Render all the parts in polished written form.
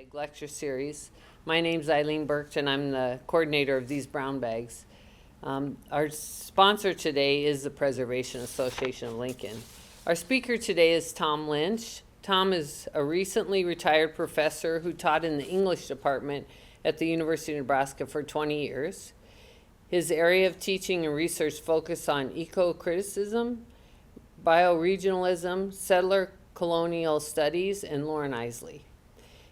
Bag lecture series. My name's Eileen Burke, and I'm the coordinator of these brown bags. Our sponsor today is the Preservation Association of Lincoln. Our speaker today is Tom Lynch. Tom is a recently retired professor who taught in the English department at the University of Nebraska for 20 years. His area of teaching and research focus on eco-criticism, bioregionalism, settler colonial studies, and Loren Eiseley.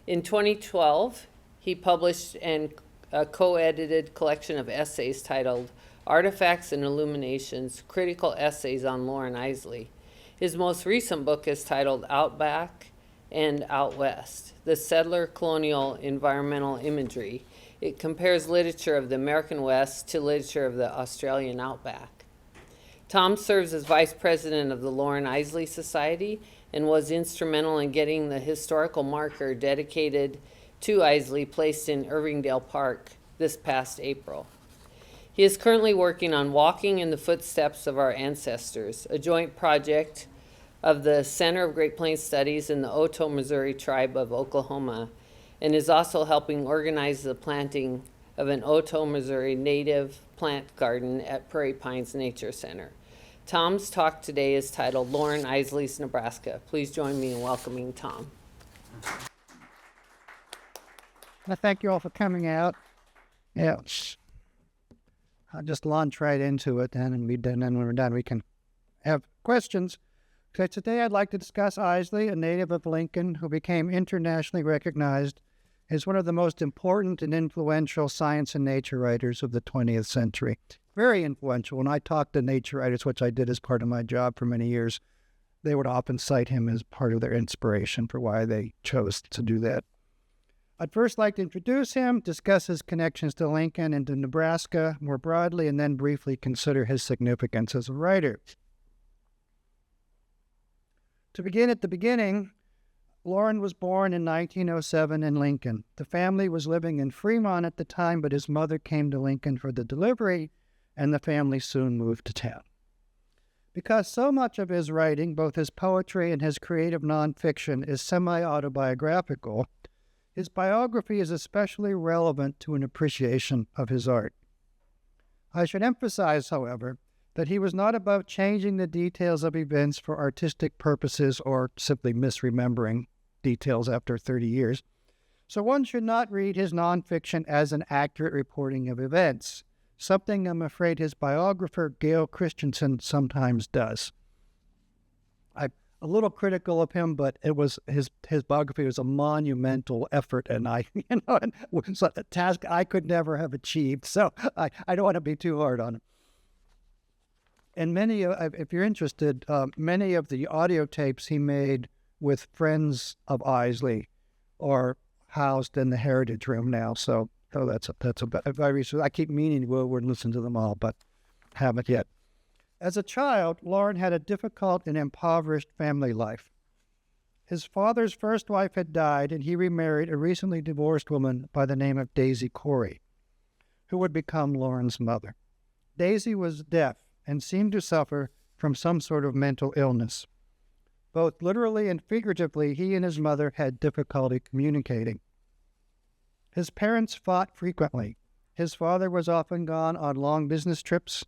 In 2012, he published a co-edited collection of essays titled Artifacts and Illuminations, Critical Essays on Loren Eiseley. His most recent book is titled Outback and Out West, The Settler Colonial Environmental Imagery. It compares literature of the American West to literature of the Australian Outback. Tom serves as vice president of the Loren Eiseley Society and was instrumental in getting the historical marker dedicated to Eiseley placed in Irvingdale Park this past April. He is currently working on Walking in the Footsteps of Our Ancestors, a joint project of the Center of Great Plains Studies and the Otoe, Missouri tribe of Oklahoma, and is also helping organize the planting of an Otoe, Missouri native plant garden at Prairie Pines Nature Center. Tom's talk today is titled Loren Eiseley's Nebraska. Please join me in welcoming Tom. I thank you all for coming out. Yes. I'll just launch right into it then, and then when we're done, we can have questions. So today I'd like to discuss Eiseley, a native of Lincoln who became internationally recognized as one of the most important and influential science and nature writers of the 20th century. Very influential. When I talked to nature writers, which I did as part of my job for many years, they would often cite him as part of their inspiration for why they chose to do that. I'd first like to introduce him, discuss his connections to Lincoln and to Nebraska more broadly, and then briefly consider his significance as a writer. To begin at the beginning, Loren was born in 1907 in Lincoln. The family was living in Fremont at the time, but his mother came to Lincoln for the delivery, and the family soon moved to town. Because so much of his writing, both his poetry and his creative nonfiction, is semi-autobiographical, his biography is especially relevant to an appreciation of his art. I should emphasize, however, that he was not about changing the details of events for artistic purposes or simply misremembering details after 30 years. So one should not read his nonfiction as an accurate reporting of events, something I'm afraid his biographer, Gail Christensen, sometimes does. I'm a little critical of him, but it was his biography was a monumental effort, and it was a task I could never have achieved, so I don't want to be too hard on him. And if you're interested, many of the audio tapes he made with friends of Eiseley are housed in the Heritage Room now, so that's a very. I keep meaning to go over and listen to them all, but haven't yet. As a child, Loren had a difficult and impoverished family life. His father's first wife had died, and he remarried a recently divorced woman by the name of Daisy Corey, who would become Loren's mother. Daisy was deaf and seemed to suffer from some sort of mental illness. Both literally and figuratively, he and his mother had difficulty communicating. His parents fought frequently. His father was often gone on long business trips.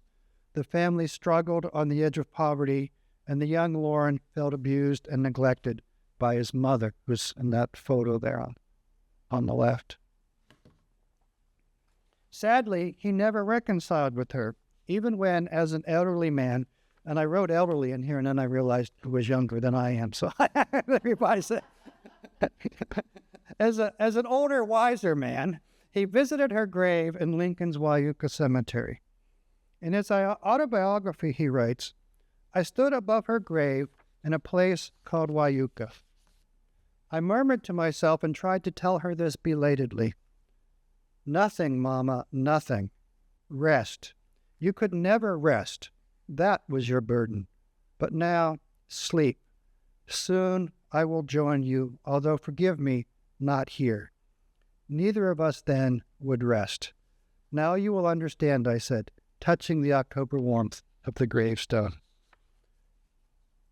The family struggled on the edge of poverty, and the young Loren felt abused and neglected by his mother, who's in that photo there on the left. Sadly, he never reconciled with her, even when, as an elderly man, and I wrote elderly in here, and then I realized he was younger than I am, so I revised it. As an older, wiser man, he visited her grave in Lincoln's Wyuka Cemetery. In his autobiography, he writes, "I stood above her grave in a place called Wyuka. I murmured to myself and tried to tell her this belatedly. Nothing, Mama, nothing. Rest. You could never rest. That was your burden. But now, sleep. Soon I will join you, although, forgive me, not here. Neither of us then would rest. Now you will understand," I said, touching the October warmth of the gravestone.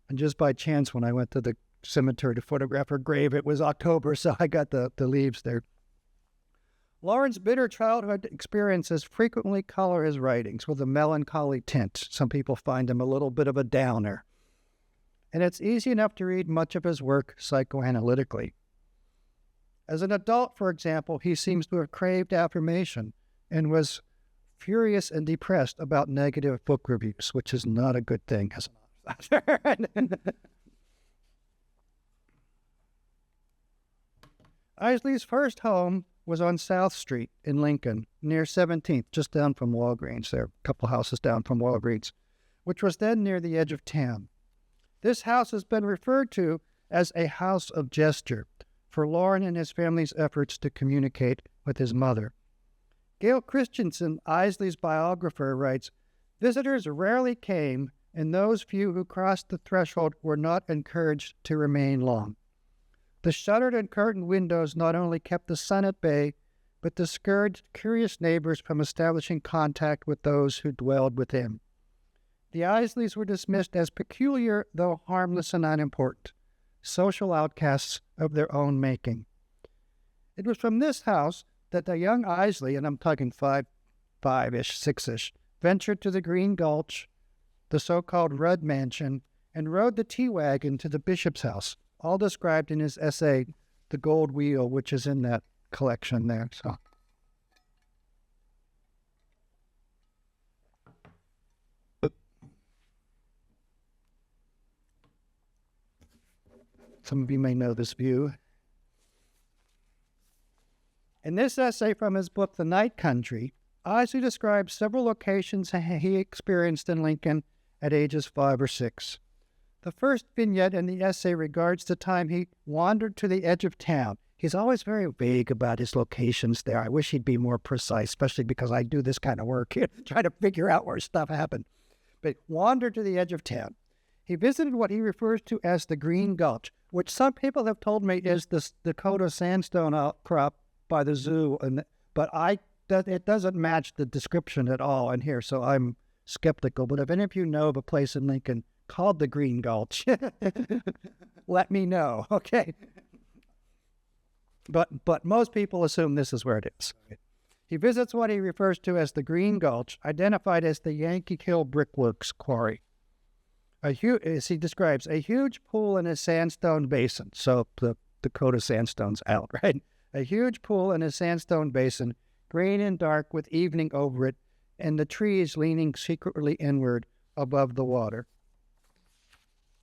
And just by chance, when I went to the cemetery to photograph her grave. It was October, so I got the leaves there. Loren's bitter childhood experiences frequently color his writings with a melancholy tint. Some people find him a little bit of a downer. And it's easy enough to read much of his work psychoanalytically. As an adult, for example, he seems to have craved affirmation and was furious and depressed about negative book reviews, which is not a good thing as an author. Eiseley's first home was on South Street in Lincoln, near 17th, just down from Walgreens there, a couple houses down from Walgreens, which was then near the edge of town. This house has been referred to as a house of gesture for Loren and his family's efforts to communicate with his mother. Gail Christensen, Eiseley's biographer, writes, "Visitors rarely came, and those few who crossed the threshold were not encouraged to remain long. The shuttered and curtained windows not only kept the sun at bay, but discouraged curious neighbors from establishing contact with those who dwelled within. The Eisleys were dismissed as peculiar, though harmless and unimportant, social outcasts of their own making. It was from this house that the young Eiseley, and I'm talking five-ish, six-ish, ventured to the Green Gulch, the so-called Rudd Mansion, and rode the tea wagon to the bishop's house, all described in his essay, The Gold Wheel, which is in that collection there. So, some of you may know this view. In this essay from his book, The Night Country, Eiseley describes several locations he experienced in Lincoln at ages 5 or 6. The first vignette in the essay regards the time he wandered to the edge of town. He's always very vague about his locations there. I wish he'd be more precise, especially because I do this kind of work here, trying to figure out where stuff happened. But wandered to the edge of town. He visited what he refers to as the Green Gulch, which some people have told me is the Dakota sandstone outcrop by the zoo, but it doesn't match the description at all in here, so I'm skeptical. But if any of you know of a place in Lincoln called the Green Gulch, let me know, okay? But most people assume this is where it is. He visits what he refers to as the Green Gulch, identified as the Yankee Hill Brickworks Quarry. As he describes, a huge pool in a sandstone basin. So the Dakota sandstone's out, right? A huge pool in a sandstone basin, green and dark with evening over it, and the trees leaning secretly inward above the water.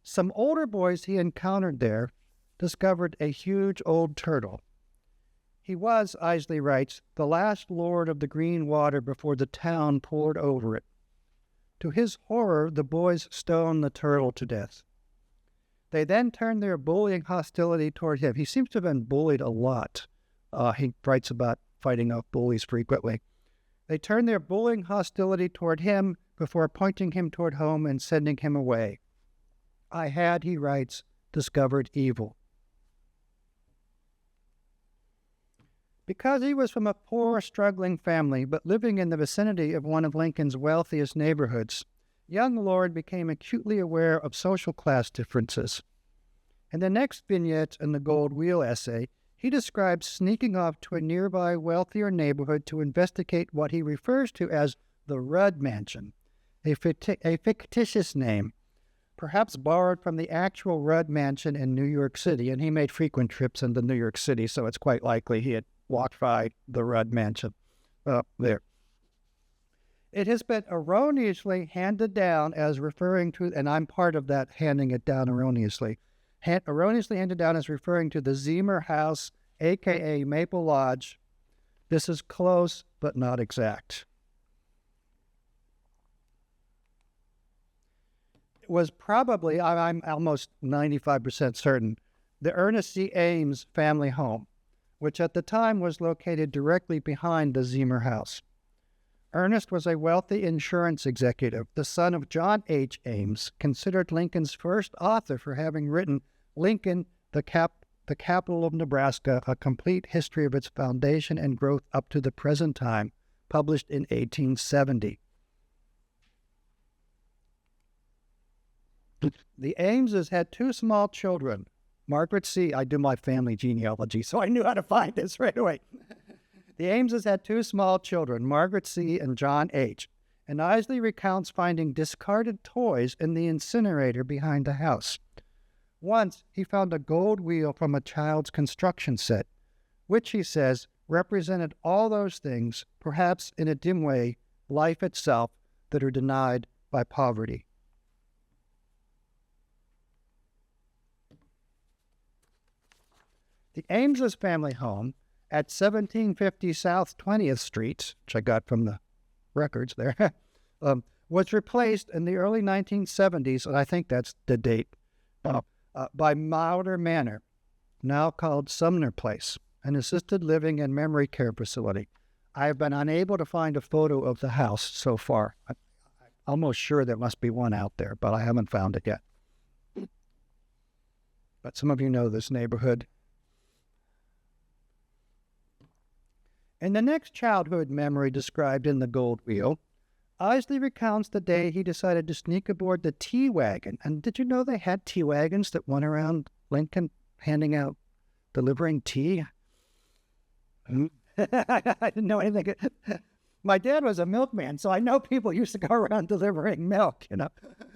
Some older boys he encountered there discovered a huge old turtle. He was, Eiseley writes, the last lord of the green water before the town poured over it. To his horror, the boys stoned the turtle to death. They then turned their bullying hostility toward him. He seems to have been bullied a lot. He writes about fighting off bullies frequently. They turned their bullying hostility toward him before pointing him toward home and sending him away. I had, he writes, discovered evil. Because he was from a poor, struggling family, but living in the vicinity of one of Lincoln's wealthiest neighborhoods, young Loren became acutely aware of social class differences. In the next vignette in the Gold Wheel essay, he describes sneaking off to a nearby wealthier neighborhood to investigate what he refers to as the Rudd Mansion, a fictitious name, perhaps borrowed from the actual Rudd Mansion in New York City, and he made frequent trips into New York City, so it's quite likely he had walked by the Rudd Mansion there. It has been erroneously handed down as referring to, and I'm part of that handing it down erroneously, erroneously handed down as referring to the Zemer House, a.k.a. Maple Lodge. This is close, but not exact. It was probably, I'm almost 95% certain, the Ernest C. Ames family home, which at the time was located directly behind the Zemer House. Ernest was a wealthy insurance executive, the son of John H. Ames, considered Lincoln's first author for having written Lincoln, the Capital of Nebraska, a complete history of its foundation and growth up to the present time, published in 1870. The Ameses had two small children, Margaret C. I do my family genealogy, so I knew how to find this right away. The Ameses had two small children, Margaret C. and John H., and Eiseley recounts finding discarded toys in the incinerator behind the house. Once, he found a gold wheel from a child's construction set, which, he says, represented all those things, perhaps in a dim way, life itself, that are denied by poverty. The Ameses family home at 1750 South 20th Street, which I got from the records there, was replaced in the early 1970s, and I think that's the date, by Milder Manor, now called Sumner Place, an assisted living and memory care facility. I have been unable to find a photo of the house so far. I'm almost sure there must be one out there, but I haven't found it yet. But some of you know this neighborhood. In the next childhood memory described in the Gold Wheel, Eiseley recounts the day he decided to sneak aboard the tea wagon. And did you know they had tea wagons that went around Lincoln delivering tea? I didn't know anything. My dad was a milkman, so I know people used to go around delivering milk,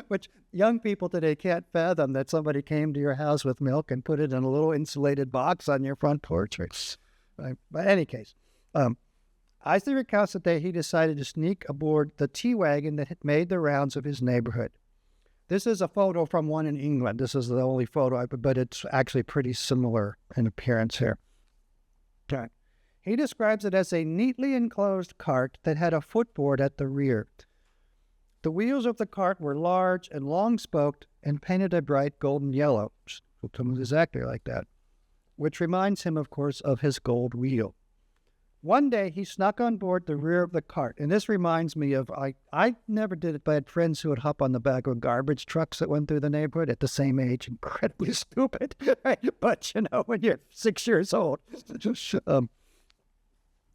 which young people today can't fathom, that somebody came to your house with milk and put it in a little insulated box on your front porch. Right? But in any case, Eiseley recounts the day he decided to sneak aboard the tea wagon that had made the rounds of his neighborhood. This is a photo from one in England. This is the only photo, but it's actually pretty similar in appearance here. Okay. He describes it as a neatly enclosed cart that had a footboard at the rear. The wheels of the cart were large and long-spoked and painted a bright golden yellow, exactly like that, which reminds him, of course, of his gold wheel. One day, he snuck on board the rear of the cart, and this reminds me of, I never did it, but I had friends who would hop on the back of garbage trucks that went through the neighborhood at the same age. Incredibly stupid, right? But, when you're 6 years old.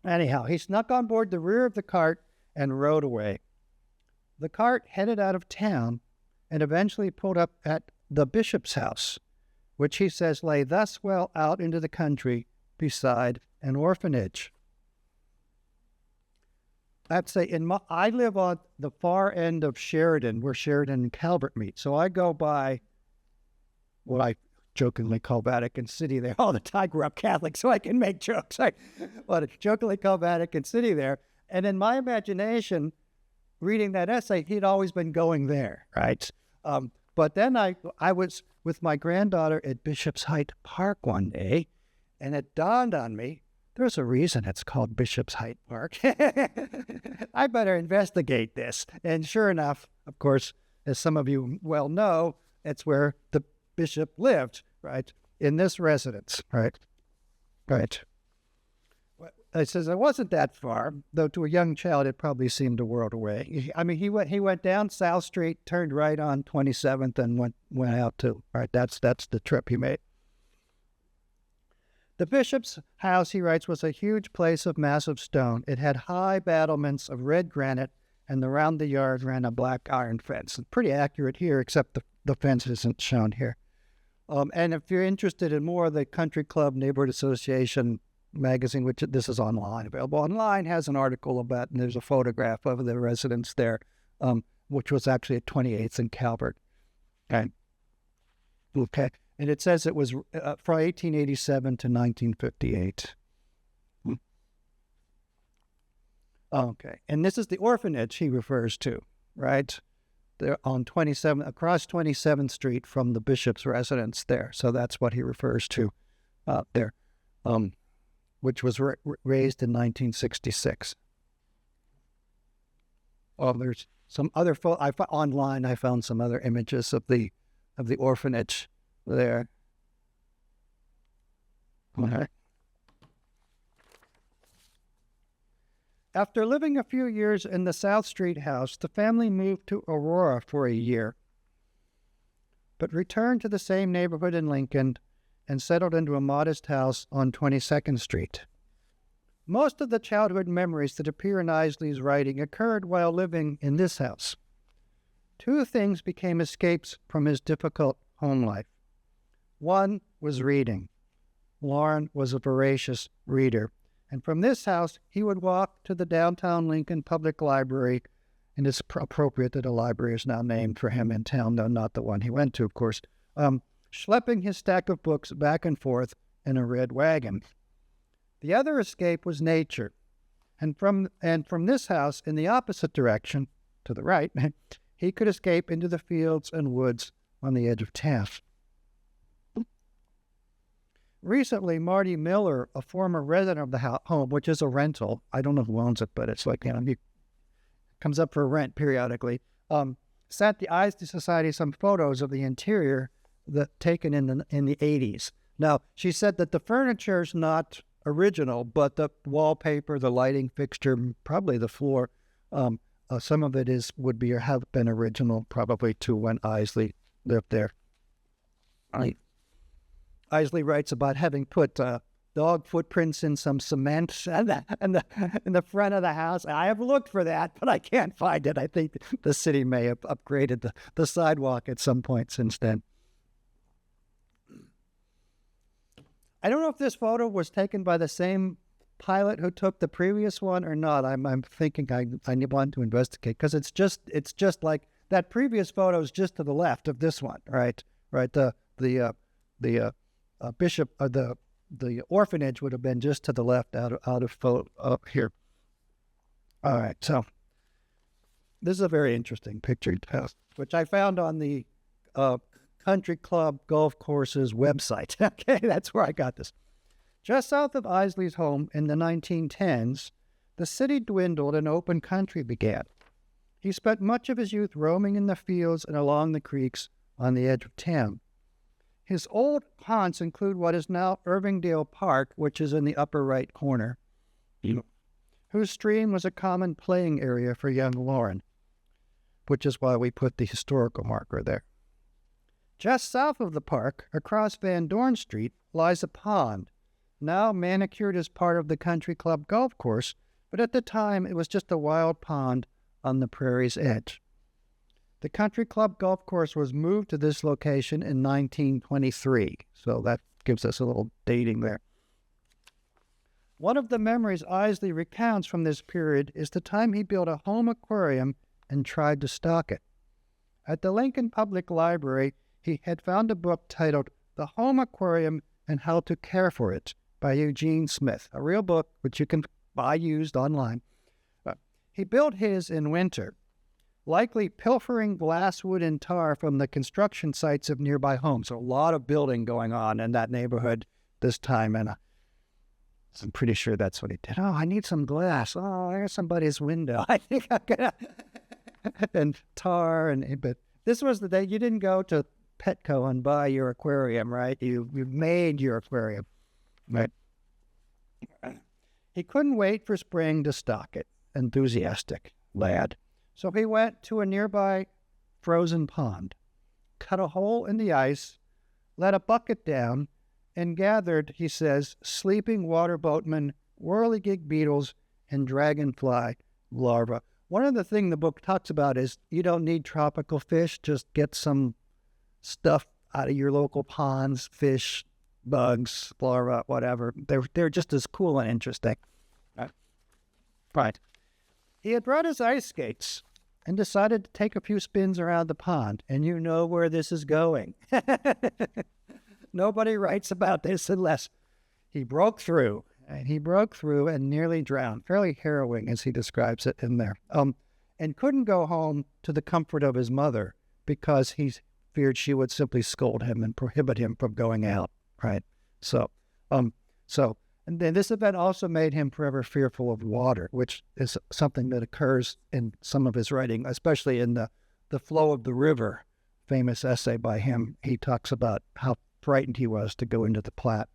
Anyhow, he snuck on board the rear of the cart and rode away. The cart headed out of town and eventually pulled up at the bishop's house, which he says lay thus well out into the country beside an orphanage. I'd say I live on the far end of Sheridan, where Sheridan and Calvert meet. So I go by what I jokingly call Vatican City there all the time. I grew up Catholic, so I can make jokes. But I jokingly call Vatican City there. And in my imagination, reading that essay, he'd always been going there, right? But then I was with my granddaughter at Bishop's Height Park one day, and it dawned on me, there's a reason it's called Bishop's Height Park. I better investigate this. And sure enough, of course, as some of you well know, it's where the bishop lived, right, in this residence, right. It says it wasn't that far, though to a young child it probably seemed a world away. I mean, he went down South Street, turned right on 27th, and went out to, right, that's the trip he made. The bishop's house, he writes, was a huge place of massive stone. It had high battlements of red granite, and around the yard ran a black iron fence. It's pretty accurate here, except the fence isn't shown here. And if you're interested in more, the Country Club Neighborhood Association magazine, which this is online, available online, has an article about, and there's a photograph of the residence there, which was actually at 28th and Calvert. Okay. And it says it was from 1887 to 1958. Okay. And this is the orphanage he refers to, right? They're on 27, across 27th Street from the bishop's residence there. So that's what he refers to there, which was raised in 1966. There's some other online. I found some other images of the orphanage there. Okay. After living a few years in the South Street house, the family moved to Aurora for a year, but returned to the same neighborhood in Lincoln and settled into a modest house on 22nd Street. Most of the childhood memories that appear in Eiseley's writing occurred while living in this house. Two things became escapes from his difficult home life. One was reading. Loren was a voracious reader. And from this house, he would walk to the downtown Lincoln Public Library, and it's appropriate that a library is now named for him in town, though not the one he went to, of course, schlepping his stack of books back and forth in a red wagon. The other escape was nature. And from this house, in the opposite direction, to the right, he could escape into the fields and woods on the edge of town. Recently, Marty Miller, a former resident of the home, which is a rental, I don't know who owns it, but it's like, it comes up for rent periodically, sent the Eiseley Society some photos of the interior taken in the 80s. Now, she said that the furniture is not original, but the wallpaper, the lighting fixture, probably the floor, some of it would have been original, probably to when Eiseley lived there. Eiseley writes about having put dog footprints in some cement in the front of the house. I have looked for that, but I can't find it. I think the city may have upgraded the sidewalk at some point since then. I don't know if this photo was taken by the same pilot who took the previous one or not. I'm thinking I want to investigate, because it's just like that previous photo is just to the left of this one, right? Right. The bishop of the orphanage would have been just to the left out of photo up here. All right, so this is a very interesting picture, which I found on the Country Club Golf Course's website. Okay, that's where I got this. Just south of Eiseley's home in the 1910s, the city dwindled and open country began. He spent much of his youth roaming in the fields and along the creeks on the edge of town. His old haunts include what is now Irvingdale Park, which is in the upper right corner, whose stream was a common playing area for young Loren, which is why we put the historical marker there. Just south of the park, across Van Dorn Street, lies a pond, now manicured as part of the Country Club golf course, but at the time it was just a wild pond on the prairie's edge. The Country Club golf course was moved to this location in 1923, so that gives us a little dating there. One of the memories Eiseley recounts from this period is the time he built a home aquarium and tried to stock it. At the Lincoln Public Library, he had found a book titled The Home Aquarium and How to Care for It by Eugene Smith, a real book which you can buy used online. He built his in winter, likely pilfering glass, wood, and tar from the construction sites of nearby homes. So a lot of building going on in that neighborhood this time, and I'm pretty sure that's what he did. Oh, I need some glass. Oh, there's somebody's window. I think I'm gonna and tar but this was the day you didn't go to Petco and buy your aquarium, right? You made your aquarium, right? He couldn't wait for spring to stock it. Enthusiastic lad. So he went to a nearby frozen pond, cut a hole in the ice, let a bucket down, and gathered, he says, sleeping water boatmen, whirligig beetles, and dragonfly larvae. One of the things the book talks about is you don't need tropical fish. Just get some stuff out of your local ponds, fish, bugs, larvae, whatever. They're just as cool and interesting. Right. He had brought his ice skates and decided to take a few spins around the pond. And you know where this is going. Nobody writes about this unless he broke through. And he broke through and nearly drowned. Fairly harrowing, as he describes it in there. And couldn't go home to the comfort of his mother because he feared she would simply scold him and prohibit him from going out. Right. And then this event also made him forever fearful of water, which is something that occurs in some of his writing, especially in the Flow of the River, famous essay by him. He talks about how frightened he was to go into the Platte.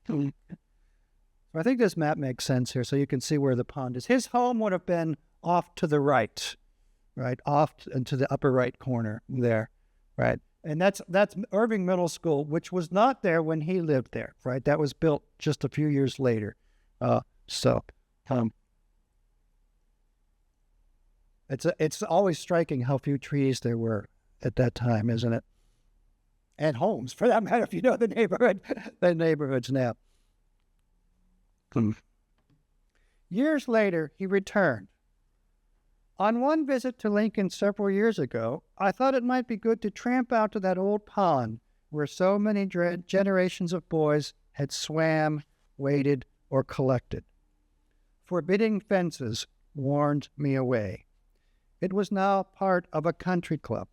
I think this map makes sense here, so you can see where the pond is. His home would have been off to the right, off into the upper right corner there, right? And that's Irving Middle School, which was not there when he lived there, right? That was built just a few years later. It's always striking how few trees there were at that time, isn't it? and homes, for that matter, if you know the neighborhoods now. Years later, he returned. On one visit to Lincoln several years ago, I thought it might be good to tramp out to that old pond where so many generations of boys had swam, waded, or collected. Forbidding fences warned me away. It was now part of a country club.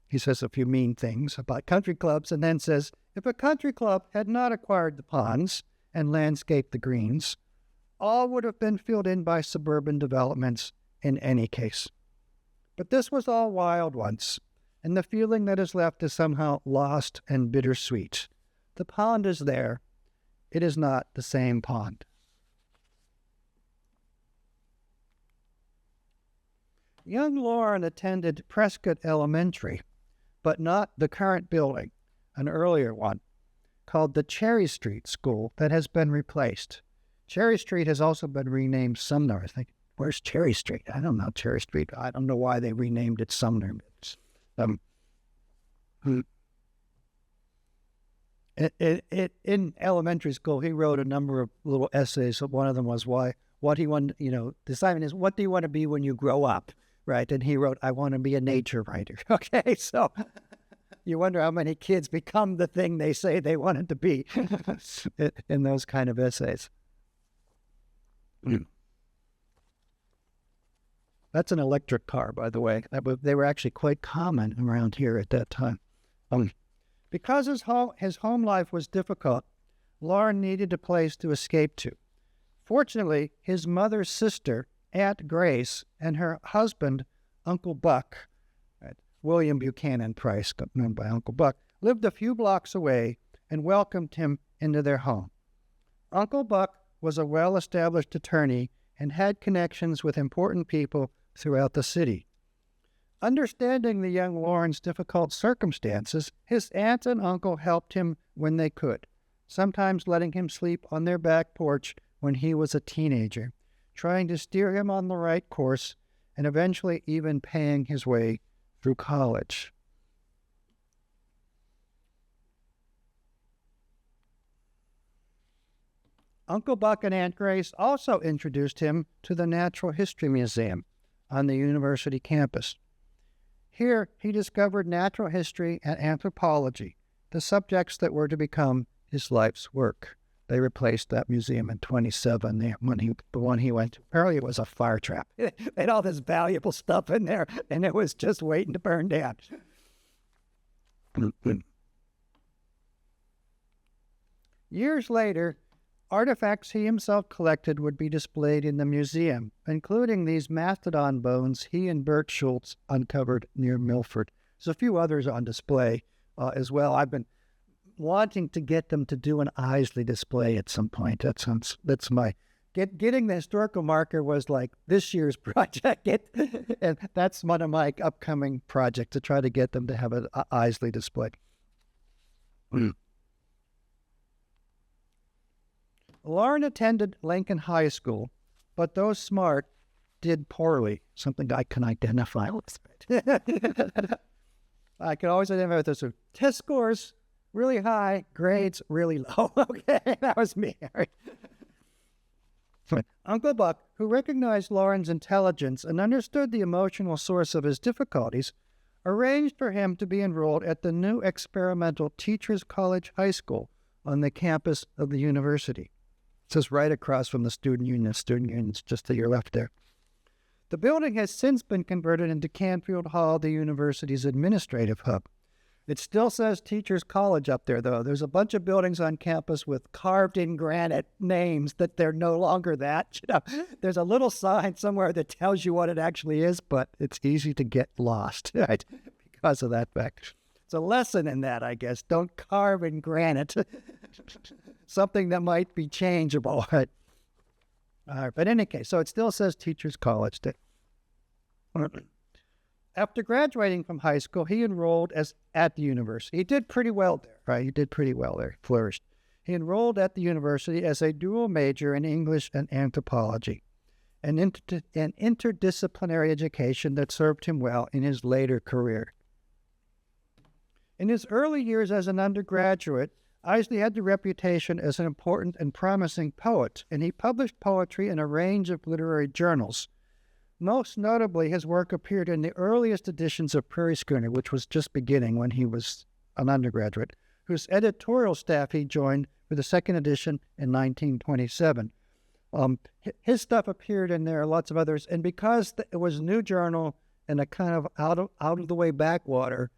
He says a few mean things about country clubs and then says, if a country club had not acquired the ponds and landscaped the greens, all would have been filled in by suburban developments in any case. But this was all wild once, and the feeling that is left is somehow lost and bittersweet. The pond is there. It is not the same pond. Young Loren attended Prescott Elementary, but not the current building, an earlier one, called the Cherry Street School that has been replaced. Cherry Street has also been renamed Sumner. I think, where's Cherry Street? I don't know Cherry Street. I don't know why they renamed it Sumner. In elementary school, he wrote a number of little essays. One of them was what he wanted, the assignment is, what do you want to be when you grow up, right? And he wrote, I want to be a nature writer. Okay, so you wonder how many kids become the thing they say they wanted to be in those kind of essays. That's an electric car, by the way. They were actually quite common around here at that time. Because his home life was difficult, Loren needed a place to escape to. Fortunately, his mother's sister, Aunt Grace, and her husband, Uncle Buck, William Buchanan Price, known by Uncle Buck, lived a few blocks away and welcomed him into their home. Uncle Buck was a well-established attorney and had connections with important people throughout the city. Understanding the young Loren's difficult circumstances, his aunt and uncle helped him when they could, sometimes letting him sleep on their back porch when he was a teenager, trying to steer him on the right course, and eventually even paying his way through college. Uncle Buck and Aunt Grace also introduced him to the Natural History Museum on the university campus. Here, he discovered natural history and anthropology, the subjects that were to become his life's work. They replaced that museum in 1927. The one he went to. Apparently, it was a fire trap. They had all this valuable stuff in there, and it was just waiting to burn down. Years later, artifacts he himself collected would be displayed in the museum, including these mastodon bones he and Bert Schultz uncovered near Milford. There's a few others on display as well. I've been wanting to get them to do an Eiseley display at some point. That's my getting the historical marker was like this year's project, and that's one of my upcoming projects, to try to get them to have an Eiseley display. Loren attended Lincoln High School, but those smart did poorly, something I can identify with. I can always identify with those test scores really high, grades really low. Okay, that was me. Uncle Buck, who recognized Loren's intelligence and understood the emotional source of his difficulties, arranged for him to be enrolled at the new experimental Teachers College High School on the campus of the university. It says right across from the student union. Student union's just to your left there. The building has since been converted into Canfield Hall, the university's administrative hub. It still says Teachers College up there, though. There's a bunch of buildings on campus with carved-in granite names that they're no longer that. There's a little sign somewhere that tells you what it actually is, but it's easy to get lost, right, because of that fact. It's a lesson in that, I guess. Don't carve in granite something that might be changeable. Right? But in any case, so it still says Teachers College. After graduating from high school, he enrolled at the university. He did pretty well there, right? He did pretty well there, flourished. He enrolled at the university as a dual major in English and anthropology, an interdisciplinary education that served him well in his later career. In his early years as an undergraduate, Eiseley had the reputation as an important and promising poet, and he published poetry in a range of literary journals. Most notably, his work appeared in the earliest editions of Prairie Schooner, which was just beginning when he was an undergraduate, whose editorial staff he joined for the second edition in 1927. His stuff appeared in there, lots of others, and because it was a new journal and a kind of out of the way backwater,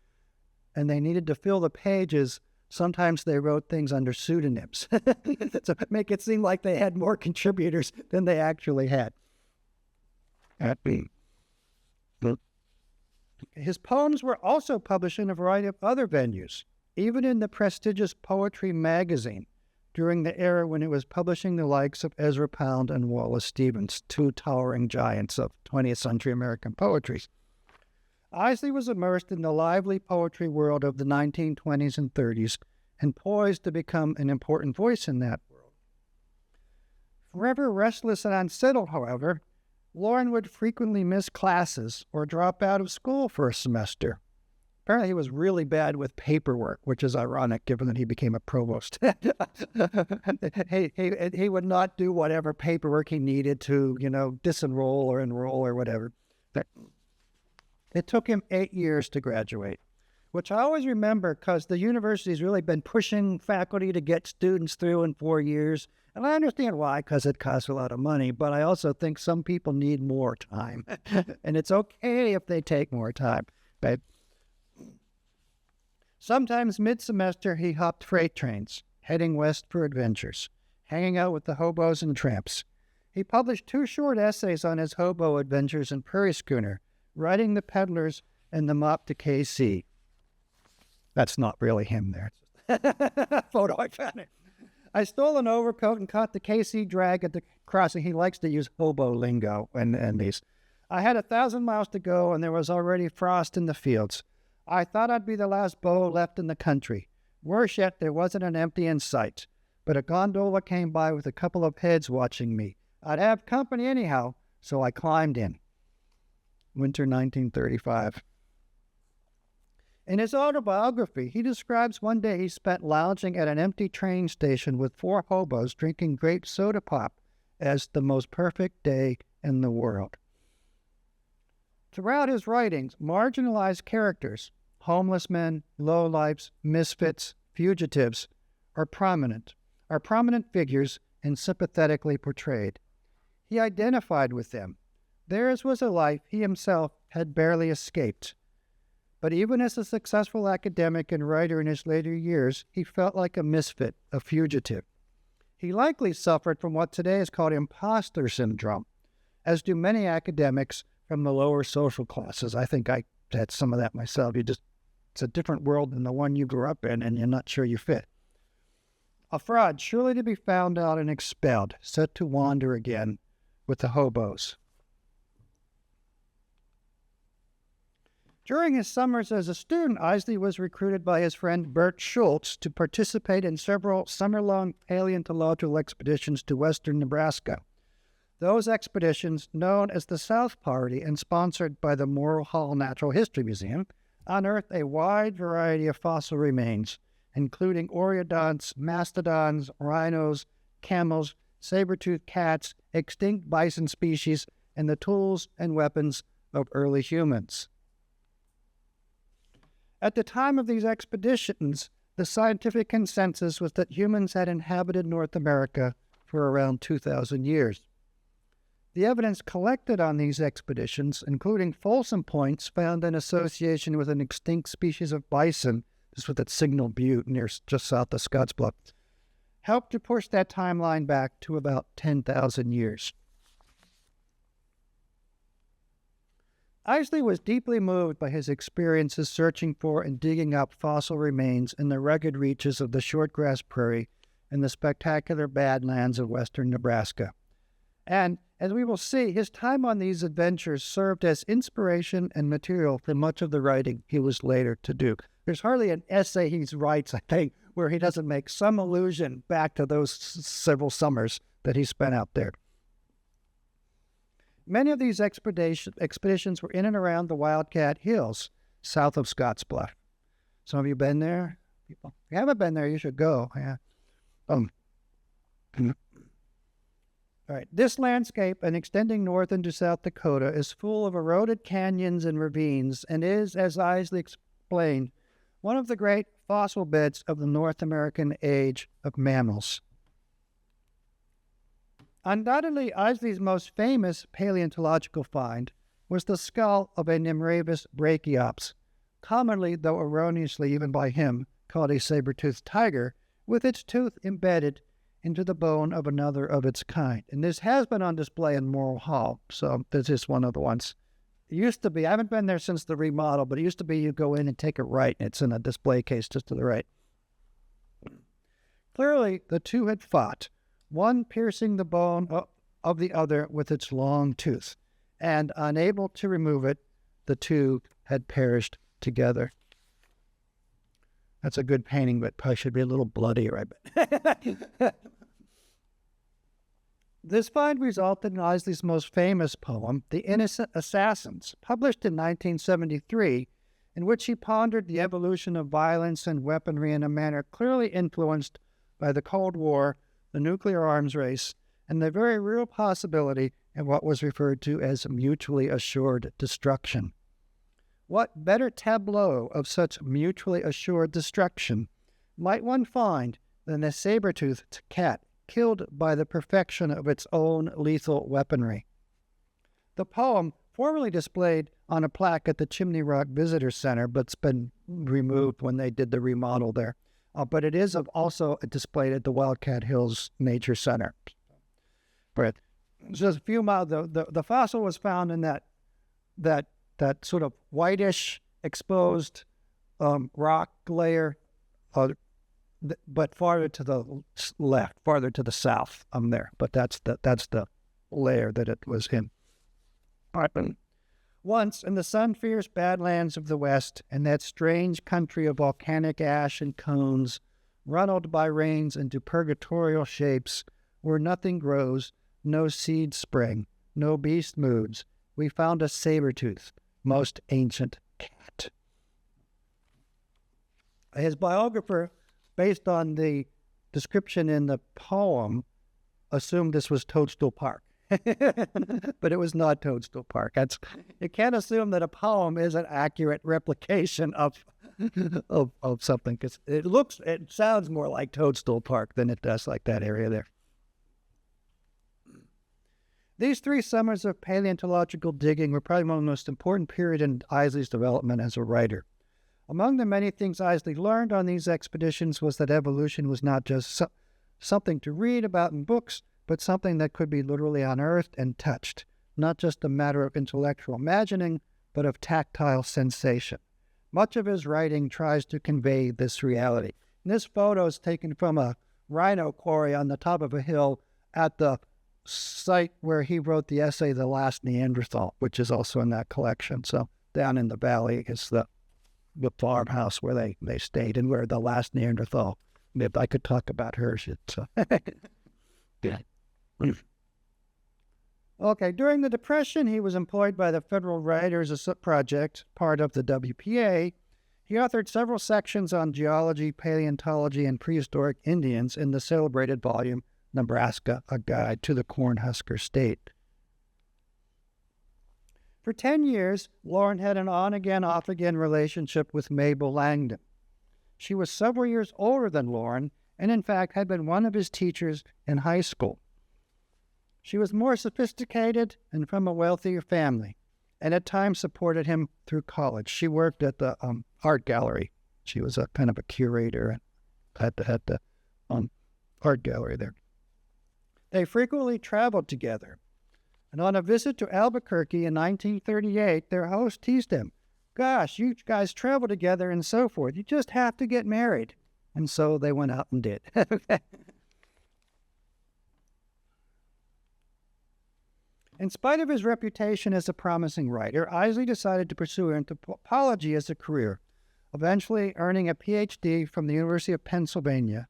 and they needed to fill the pages, sometimes they wrote things under pseudonyms to make it seem like they had more contributors than they actually had. His poems were also published in a variety of other venues, even in the prestigious Poetry magazine, during the era when it was publishing the likes of Ezra Pound and Wallace Stevens, two towering giants of 20th century American poetry. Eiseley was immersed in the lively poetry world of the 1920s and 30s and poised to become an important voice in that world. Forever restless and unsettled, however, Loren would frequently miss classes or drop out of school for a semester. Apparently he was really bad with paperwork, which is ironic given that he became a provost. He would not do whatever paperwork he needed to, disenroll or enroll or whatever. It took him 8 years to graduate, which I always remember because the university's really been pushing faculty to get students through in 4 years. And I understand why, because it costs a lot of money, but I also think some people need more time. And it's okay if they take more time. But sometimes mid-semester, he hopped freight trains, heading west for adventures, hanging out with the hobos and tramps. He published 2 short essays on his hobo adventures in Prairie Schooner, Riding the Peddlers and the Mop to KC. That's not really him there. Photo I found it. I stole an overcoat and caught the KC drag at the crossing. He likes to use hobo lingo and these. I had 1,000 miles to go, and there was already frost in the fields. I thought I'd be the last beau left in the country. Worse yet, there wasn't an empty in sight. But a gondola came by with a couple of heads watching me. I'd have company anyhow, so I climbed in. Winter 1935. In his autobiography, he describes one day he spent lounging at an empty train station with 4 hobos drinking grape soda pop as the most perfect day in the world. Throughout his writings, marginalized characters, homeless men, lowlifes, misfits, fugitives, are prominent figures and sympathetically portrayed. He identified with them. Theirs was a life he himself had barely escaped. But even as a successful academic and writer in his later years, he felt like a misfit, a fugitive. He likely suffered from what today is called imposter syndrome, as do many academics from the lower social classes. I think I had some of that myself. It's a different world than the one you grew up in, and you're not sure you fit. A fraud surely to be found out and expelled, set to wander again with the hobos. During his summers as a student, Eiseley was recruited by his friend Bert Schultz to participate in several summer-long paleontological expeditions to western Nebraska. Those expeditions, known as the South Party and sponsored by the Morrill Hall Natural History Museum, unearthed a wide variety of fossil remains, including oreodonts, mastodons, rhinos, camels, saber-toothed cats, extinct bison species, and the tools and weapons of early humans. At the time of these expeditions, the scientific consensus was that humans had inhabited North America for around 2,000 years. The evidence collected on these expeditions, including Folsom points found in association with an extinct species of bison, this was at Signal Butte near just south of Scottsbluff, helped to push that timeline back to about 10,000 years. Eiseley was deeply moved by his experiences searching for and digging up fossil remains in the rugged reaches of the shortgrass prairie and the spectacular badlands of western Nebraska. And, as we will see, his time on these adventures served as inspiration and material for much of the writing he was later to do. There's hardly an essay he writes, I think, where he doesn't make some allusion back to those several summers that he spent out there. Many of these expeditions were in and around the Wildcat Hills, south of Scottsbluff. Some of you been there? People, if you haven't been there, you should go. Yeah. All right. This landscape and extending north into South Dakota is full of eroded canyons and ravines and is, as Eiseley explained, one of the great fossil beds of the North American age of mammals. Undoubtedly, Eiseley's most famous paleontological find was the skull of a Nimravus brachiops, commonly, though erroneously even by him, called a saber-toothed tiger, with its tooth embedded into the bone of another of its kind. And this has been on display in Morrill Hall, so this is one of the ones. It used to be, I haven't been there since the remodel, but it used to be you go in and take a right, and it's in a display case just to the right. Clearly, the two had fought, one piercing the bone of the other with its long tooth, and unable to remove it, the two had perished together. That's a good painting, but probably should be a little bloodier, I bet. This find resulted in Eiseley's most famous poem, The Innocent Assassins, published in 1973, in which he pondered the evolution of violence and weaponry in a manner clearly influenced by the Cold War, the nuclear arms race, and the very real possibility of what was referred to as mutually assured destruction. What better tableau of such mutually assured destruction might one find than a saber-toothed cat killed by the perfection of its own lethal weaponry? The poem, formerly displayed on a plaque at the Chimney Rock Visitor Center, but's been removed when they did the remodel there. But it is also displayed at the Wildcat Hills Nature Center. But just a few miles, the fossil was found in that sort of whitish exposed rock layer, but farther to the left, farther to the south there. But that's the layer that it was in. Once, in the sun-fierce badlands of the West, in that strange country of volcanic ash and cones, runneled by rains into purgatorial shapes, where nothing grows, no seed spring, no beast moves, we found a saber-tooth, most ancient cat. His biographer, based on the description in the poem, assumed this was Toadstool Park. But it was not Toadstool Park. You can't assume that a poem is an accurate replication of something, because it sounds more like Toadstool Park than it does like that area there. These 3 summers of paleontological digging were probably one of the most important period in Eiseley's development as a writer. Among the many things Eiseley learned on these expeditions was that evolution was not just something to read about in books, but something that could be literally unearthed and touched, not just a matter of intellectual imagining, but of tactile sensation. Much of his writing tries to convey this reality. And this photo is taken from a rhino quarry on the top of a hill at the site where he wrote the essay, The Last Neanderthal, which is also in that collection. So down in the valley is the farmhouse where they stayed and where the last Neanderthal lived. I could talk about her. So. Yeah. Okay, during the Depression, he was employed by the Federal Writers Project, part of the WPA. He authored several sections on geology, paleontology, and prehistoric Indians in the celebrated volume, Nebraska, A Guide to the Cornhusker State. For 10 years, Loren had an on-again, off-again relationship with Mabel Langdon. She was several years older than Loren, and in fact had been one of his teachers in high school. She was more sophisticated and from a wealthier family, and at times supported him through college. She worked at the art gallery. She was a kind of a curator at the art gallery there. They frequently traveled together, and on a visit to Albuquerque in 1938, their host teased him, "Gosh, you guys travel together and so forth. You just have to get married." And so they went out and did. In spite of his reputation as a promising writer, Eiseley decided to pursue anthropology as a career, eventually earning a PhD from the University of Pennsylvania.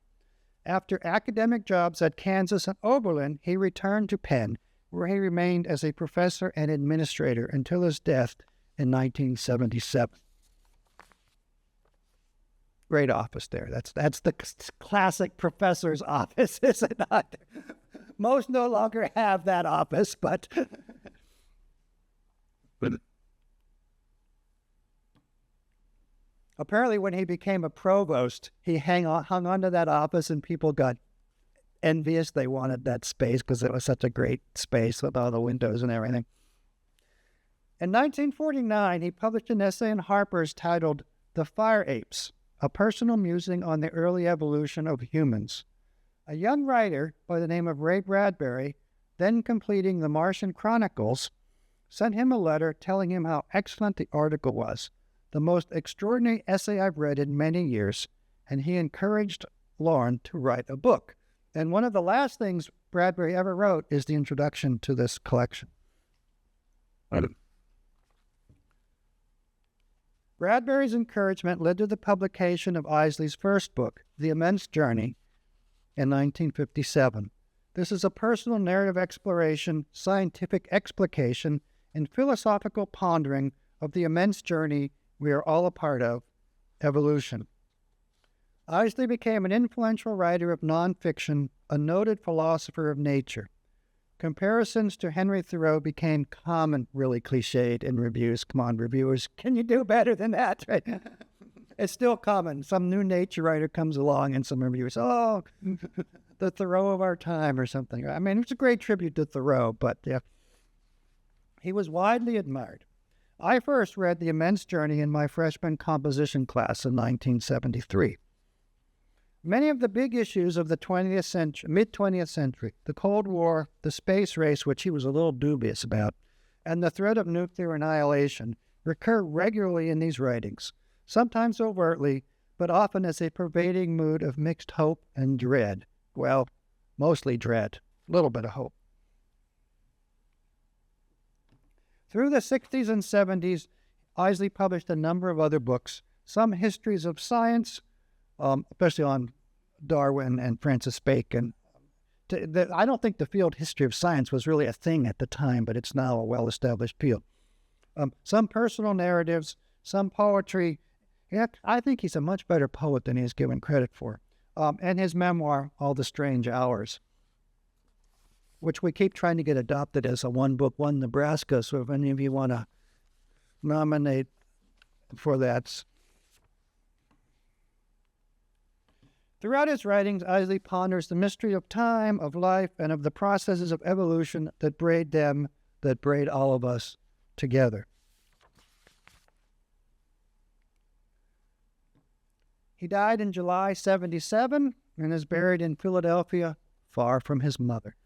After academic jobs at Kansas and Oberlin, he returned to Penn, where he remained as a professor and administrator until his death in 1977. Great office there. That's the classic professor's office, is it not? Most no longer have that office, but apparently when he became a provost, he hung on to that office, and people got envious. They wanted that space because it was such a great space with all the windows and everything. In 1949, he published an essay in Harper's titled The Fire Apes, a personal musing on the early evolution of humans. A young writer by the name of Ray Bradbury, then completing the Martian Chronicles, sent him a letter telling him how excellent the article was, the most extraordinary essay I've read in many years, and he encouraged Loren to write a book. And one of the last things Bradbury ever wrote is the introduction to this collection. Bradbury's encouragement led to the publication of Eiseley's first book, The Immense Journey, in 1957. This is a personal narrative exploration, scientific explication, and philosophical pondering of the immense journey we are all a part of, evolution. Eiseley became an influential writer of nonfiction, a noted philosopher of nature. Comparisons to Henry Thoreau became common, really cliched in reviews. Come on, reviewers, can you do better than that? Right? It's still common. Some new nature writer comes along and some reviewers, oh, the Thoreau of our time or something. I mean, it's a great tribute to Thoreau, but yeah, he was widely admired. I first read The Immense Journey in my freshman composition class in 1973. Many of the big issues of the 20th century, mid-20th century, the Cold War, the space race, which he was a little dubious about, and the threat of nuclear annihilation recur regularly in these writings, sometimes overtly, but often as a pervading mood of mixed hope and dread. Well, mostly dread, a little bit of hope. Through the 60s and 70s, Eiseley published a number of other books, some histories of science, especially on Darwin and Francis Bacon. I don't think the field history of science was really a thing at the time, but it's now a well-established field. Some personal narratives, some poetry. Yeah, I think he's a much better poet than he's given credit for. And his memoir, All the Strange Hours, which we keep trying to get adopted as a one-book, one Nebraska. So if any of you want to nominate for that. Throughout his writings, Eiseley ponders the mystery of time, of life, and of the processes of evolution that braid them, that braid all of us together. He died in July 1977 and is buried in Philadelphia, far from his mother.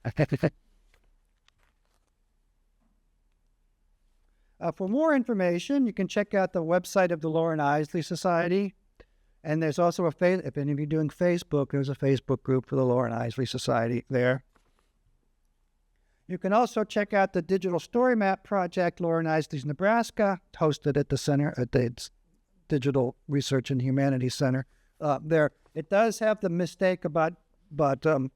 For more information, you can check out the website of the Loren Eiseley Society. And there's also if any of you are doing Facebook, there's a Facebook group for the Loren Eiseley Society there. You can also check out the Digital Story Map Project, Loren Eiseley's Nebraska, hosted at the center, at the Digital Research and Humanities Center. There, it does have the mistake about the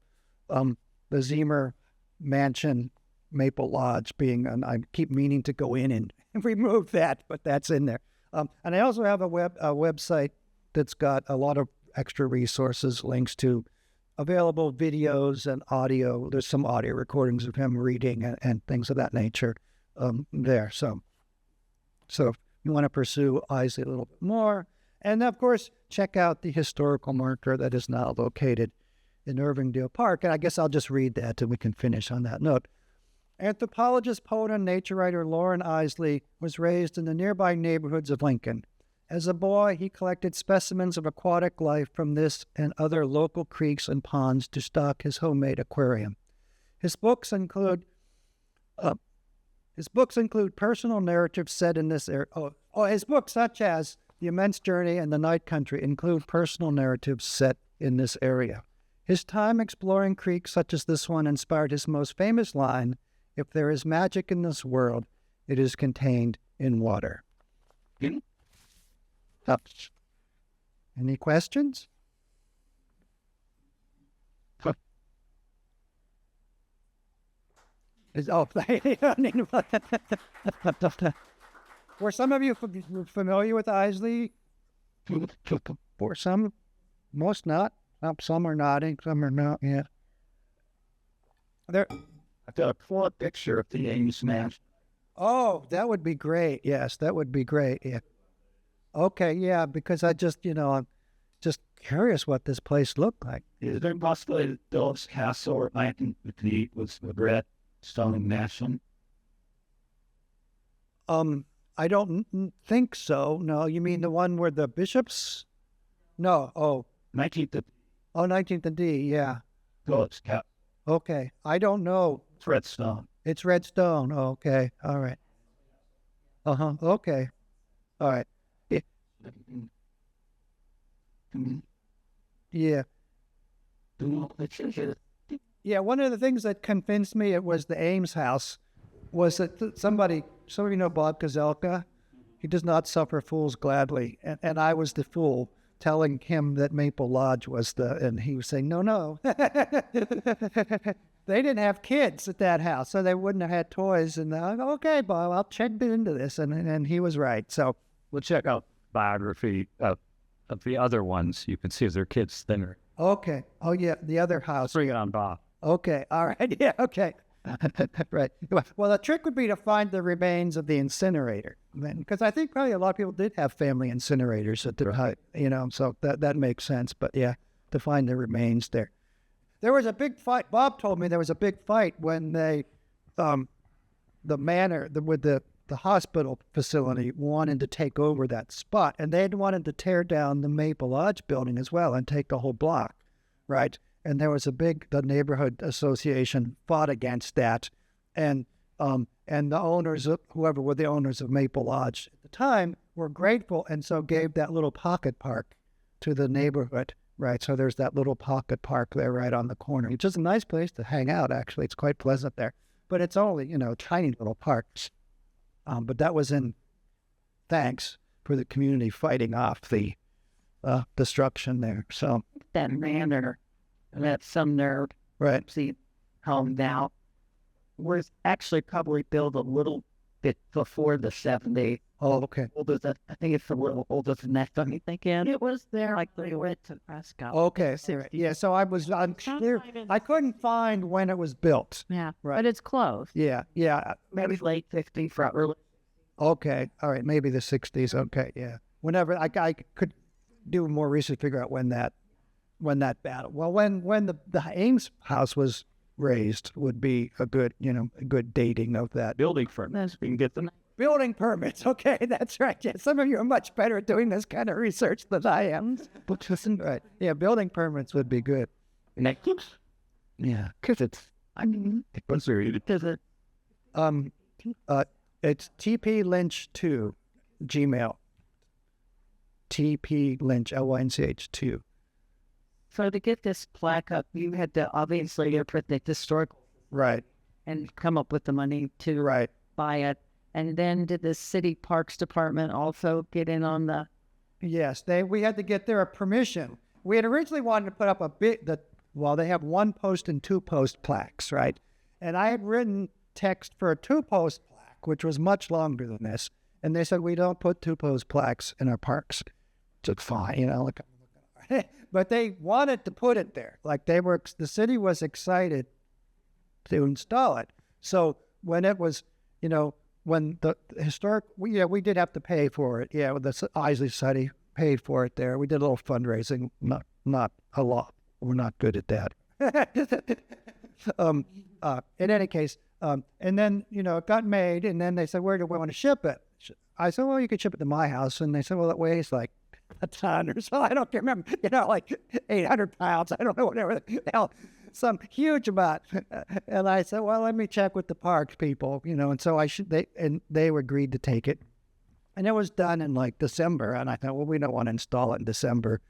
Zemer Mansion Maple Lodge being, and I keep meaning to go in and remove that, but that's in there. And I also have a website that's got a lot of extra resources, links to available videos and audio. There's some audio recordings of him reading and things of that nature there. So if you want to pursue Eiseley a little bit more, and of course, check out the historical marker that is now located in Irvingdale Park. And I guess I'll just read that and we can finish on that note. Anthropologist, poet, and nature writer Loren Eiseley was raised in the nearby neighborhoods of Lincoln. As a boy, he collected specimens of aquatic life from this and other local creeks and ponds to stock his homemade aquarium. His books include personal narratives set in this area. His books, such as The Immense Journey and The Night Country, include personal narratives set in this area. His time exploring creeks such as this one inspired his most famous line, "If there is magic in this world, it is contained in water." Any questions? Were some of you familiar with Eiseley? for some, most not. Some are nodding, some are not. Yeah. There. I've got a full picture of the Ames Mansion. Oh, that would be great. Yes, that would be great. Yeah. Okay. Yeah, because I just, I'm just curious what this place looked like. Is there a possibility that Philip's Castle or Atlantic was the red stone mansion? I don't think so. No, you mean the one where the bishops? No. Oh, 19th 19th and D. Yeah. Philip's Castle. Okay. I don't know. It's red stone. It's red stone. Okay. All right. Okay. All right. Yeah. Yeah. One of the things that convinced me it was the Ames house was that some of you know Bob Kazelka. He does not suffer fools gladly. And I was the fool telling him that Maple Lodge was and he was saying, no. They didn't have kids at that house, so they wouldn't have had toys. And I go, okay, Bob, I'll check into this. And he was right. So We'll check out biography of the other ones. You can see if their kids thinner. okay. Oh yeah, the other house. Bring it on, Bob. Okay. All right. Yeah. Okay. Right. Well, the trick would be to find the remains of the incinerator, because I think probably a lot of people did have family incinerators at the time, so that makes sense. But yeah, to find the remains there. There was a big fight. Bob told me there was a big fight when they, the manor with the hospital facility wanted to take over that spot, and they had wanted to tear down the Maple Lodge building as well and take the whole block, right? And there was the neighborhood association fought against that, and the owners, whoever were the owners of Maple Lodge at the time, were grateful, and so gave that little pocket park to the neighborhood, right? So there's that little pocket park there right on the corner. It's just a nice place to hang out, actually. It's quite pleasant there, but it's only, tiny little parks. But that was in thanks for the community fighting off the destruction there. So that manor that Sumner right. see home now was actually probably built a little bit before the 70s. Oh, okay. Older than, I think it's a little older than that. Don't you think, Ann? It was there like they went to Nebraska. Okay. Yeah. So I'm clear. I couldn't find when it was built. Yeah. Right. But it's close. Yeah. Yeah. Maybe late 50s, early. Okay. All right. Maybe the 60s. Okay. Yeah. Whenever I could do more research, figure out when that battle. Well, when the Ames house was raised would be a good dating of that. Building permits. We can get them. Building permits. Okay, that's right. Yeah, some of you are much better at doing this kind of research than I am. Right. Yeah, building permits would be good. Yeah, because it's it's TP Lynch 2, Gmail. TP Lynch, LYNCH 2. So to get this plaque up, you had to obviously put the historical Right. and come up with the money to buy it. And then did the city parks department also get in on the? Yes, we had to get their permission. We had originally wanted to put up they have 1 post and 2 post plaques, right? And I had written text for a 2 post plaque, which was much longer than this. And they said, we don't put 2 post plaques in our parks. It's fine, but they wanted to put it there. Like the city was excited to install it. So when it was, when the historic, we did have to pay for it. Yeah, the Eiseley Society paid for it there. We did a little fundraising, not a lot. We're not good at that. In any case, and then, it got made, and then they said, where do we want to ship it? I said, well, you could ship it to my house. And they said, well, it weighs like a ton or so. I don't remember, like 800 pounds. I don't know, whatever the hell. Some huge amount. And I said, well, let me check with the parks people, and so they agreed to take it. And it was done in like December. And I thought, well, we don't want to install it in December,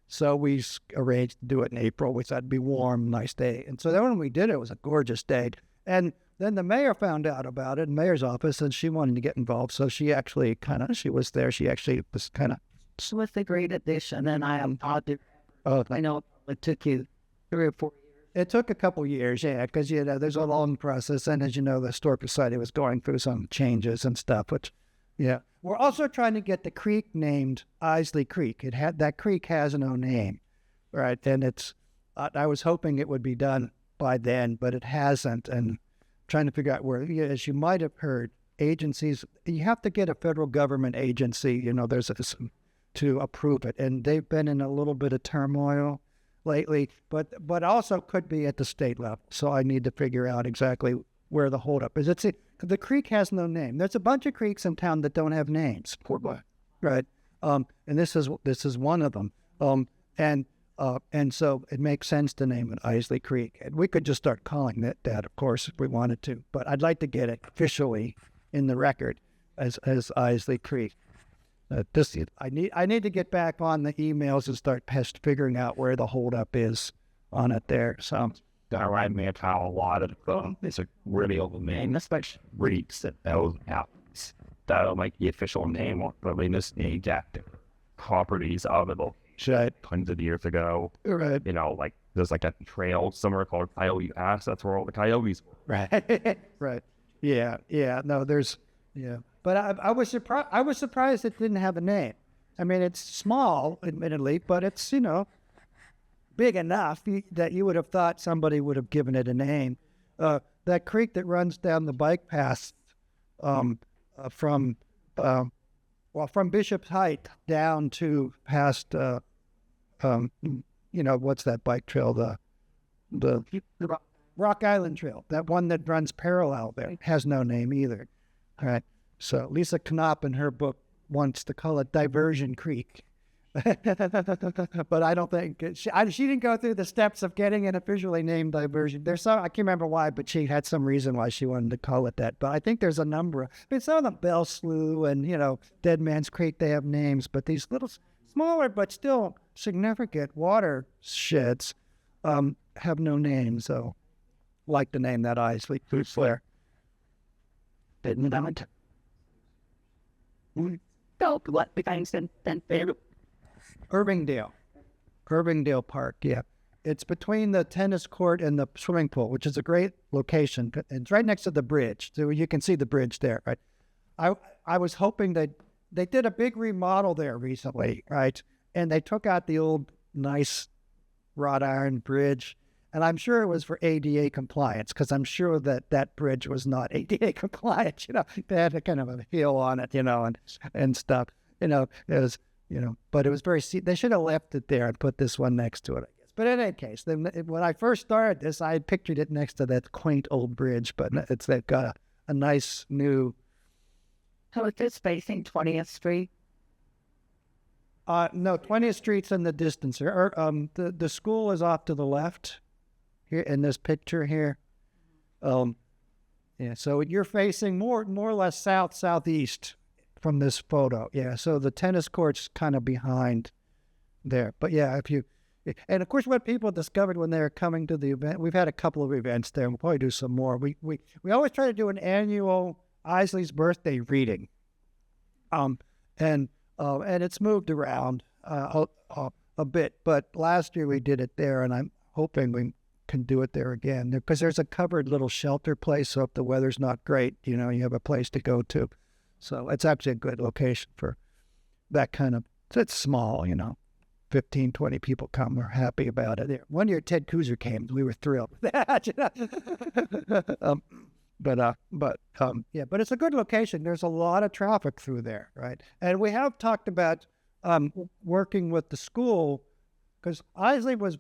so we arranged to do it in April. We thought it'd be warm, nice day. And so then when we did it, it was a gorgeous day. And then the mayor found out about it in the mayor's office, and she wanted to get involved. So she actually she was there. She actually was kind of. So with the great addition, and I am positive. Oh, I know it took you 3 or 4 years. It took a couple years, yeah, because there's a long process, and as you know, the Historic Society was going through some changes and stuff, which Yeah. We're also trying to get the creek named Eiseley Creek. That creek has no name, right? And I was hoping it would be done by then, but it hasn't. And trying to figure out where, as you might have heard, agencies, you have to get a federal government agency, to approve it. And they've been in a little bit of turmoil lately, but also could be at the state level. So I need to figure out exactly where the holdup is. The creek has no name. There's a bunch of creeks in town that don't have names. Poor boy. Right. And this is one of them. And so it makes sense to name it Eiseley Creek. And we could just start calling it that, of course, if we wanted to. But I'd like to get it officially in the record as Eiseley Creek. I need to get back on the emails and start figuring out where the holdup is on it there. So That right, man, how a lot of it's a really old name, especially Greeks that those out. That'll make the official name or the latest named after properties of the location tons of years ago. right. Like there's like a trail somewhere called Coyote Pass. That's where all the coyotes were. Right. Right. Yeah. No, but I was surprised it didn't have a name. I mean, it's small, admittedly, but it's, big enough that you would have thought somebody would have given it a name. That creek that runs down the bike path from Bishop's Height down to past, what's that bike trail? The Rock Island Trail, that one that runs parallel there, has no name either. All right. So Lisa Knopp in her book wants to call it Diversion Creek. But I don't think she didn't go through the steps of getting it officially named Diversion. I can't remember why, but she had some reason why she wanted to call it that. But I think there's a number some of them, Bell Slough and, Dead Man's Creek, they have names, but these little smaller but still significant watersheds have no names. So like to name that Eiseley Flare. Didn't that? Irvingdale Park, yeah. It's between the tennis court and the swimming pool, which is a great location. It's right next to the bridge, so you can see the bridge there, right? I was hoping that they did a big remodel there recently, right? And they took out the old nice wrought iron bridge, and I'm sure it was for ADA compliance, because I'm sure that bridge was not ADA compliant. They had a kind of a hill on it, and stuff. It was, but it was they should have left it there and put this one next to it, I guess. But in any case, when I first started this, I had pictured it next to that quaint old bridge, but they've got a nice new. So is this facing 20th Street? No, 20th Street's in the distance. The school is off to the left here in this picture here. Yeah, so you're facing more or less southeast from this photo. Yeah, so the tennis court's kind of behind there. But yeah, and of course what people discovered when they were coming to the event, we've had a couple of events there, and we'll probably do some more. We always try to do an annual Eiseley's birthday reading. And it's moved around a bit, but last year we did it there, and I'm hoping we can do it there again, because there's a covered little shelter place, so if the weather's not great, you have a place to go to. So it's actually a good location for that kind of, it's small, 15, 20 people come. We're happy about it. One year Ted Kooser came. We were thrilled with that. But it's a good location. There's a lot of traffic through there, right? And we have talked about working with the school, because Eiseley was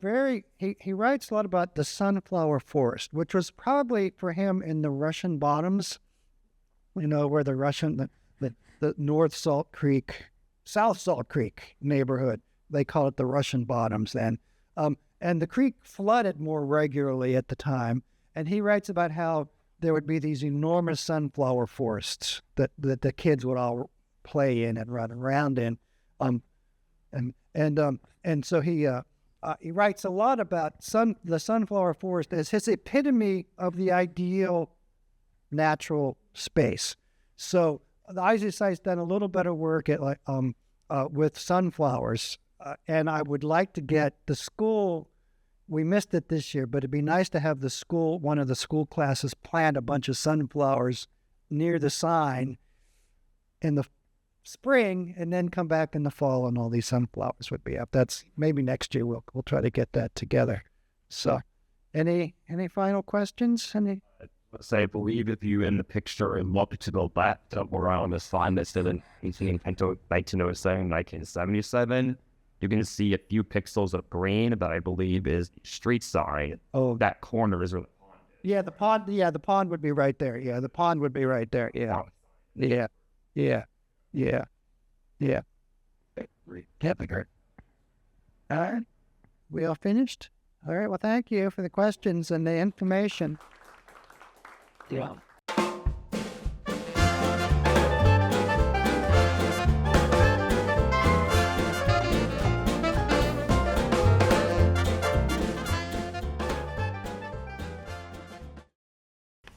he writes a lot about the sunflower forest, which was probably for him in the Russian Bottoms, where the North Salt Creek, South Salt Creek neighborhood, they call it the Russian Bottoms then. And the creek flooded more regularly at the time. And he writes about how there would be these enormous sunflower forests that the kids would all play in and run around in. And so he writes a lot about the sunflower forest as his epitome of the ideal natural space. So the Eiseley site's done a little better work at with sunflowers, and I would like to get the school. We missed it this year, but it'd be nice to have one of the school classes plant a bunch of sunflowers near the sign in the spring and then come back in the fall and all these sunflowers would be up. That's maybe next year we'll try to get that together. So any final questions? Any? So I believe if you in the picture and look to the left of around the sign that's still in 1907, 1977, you can see a few pixels of green that I believe is street sign. Oh, That corner is where the pond is. yeah, the pond. Yeah, the pond would be right there. Yeah, the pond would be right there. Yeah, yeah, yeah, yeah, yeah. All right, we all finished. All right. Well, thank you for the questions and the information. Yeah.